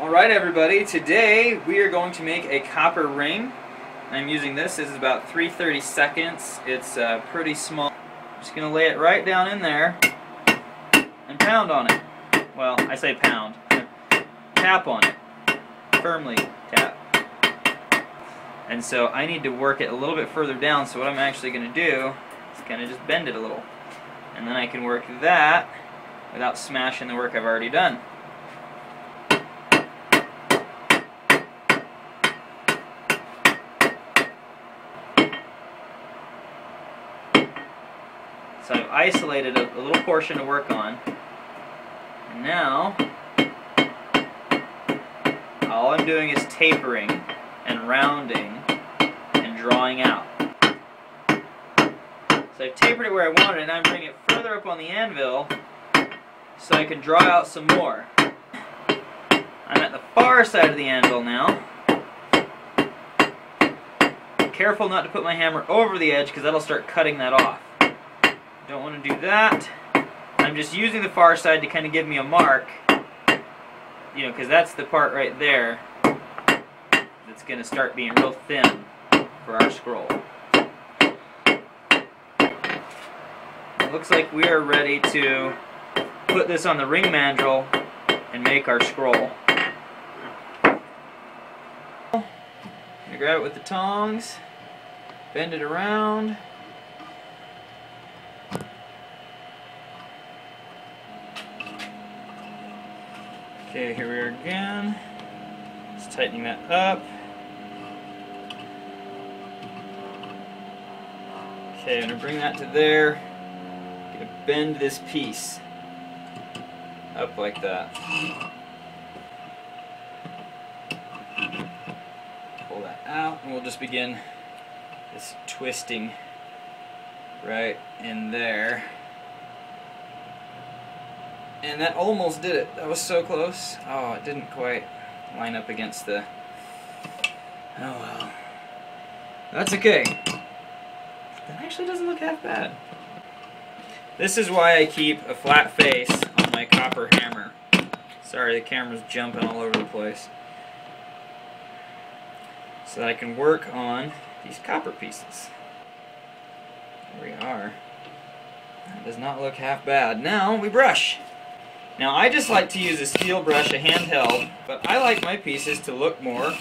Alright everybody, today we are going to make a copper ring. I'm using this. This is about 3/32. It's pretty small. I'm just going to lay it right down in there and pound on it. Well, I say pound. Tap on it. Firmly tap. And so I need to work it a little bit further down, so what I'm actually going to do is kind of just bend it a little. And then I can work that without smashing the work I've already done. So I've isolated a little portion to work on. And now, all I'm doing is tapering and rounding and drawing out. So I've tapered it where I want it, and I'm bringing it further up on the anvil so I can draw out some more. I'm at the far side of the anvil now. Careful not to put my hammer over the edge because that'll start cutting that off. Don't want to do that. I'm just using the far side to kind of give me a mark, you know, because that's the part right there that's going to start being real thin for our scroll. It looks like we are ready to put this on the ring mandrel and make our scroll. I'm going to grab it with the tongs, bend it around. Okay, here we are again. Just tightening that up. Okay, I'm going to bring that to there. I'm going to bend this piece up like that. Pull that out, and we'll just begin this twisting right in there. And that almost did it. That was so close. Oh, it didn't quite line up against the... Oh well. That's okay. That actually doesn't look half bad. This is why I keep a flat face on my copper hammer. Sorry, the camera's jumping all over the place. So that I can work on these copper pieces. There we are. That does not look half bad. Now we brush. Now I just like to use a steel brush, a handheld, but I like my pieces to look more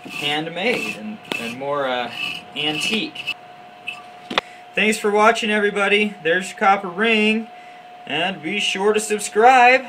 handmade and more antique. Thanks for watching everybody. There's your copper ring, and be sure to subscribe.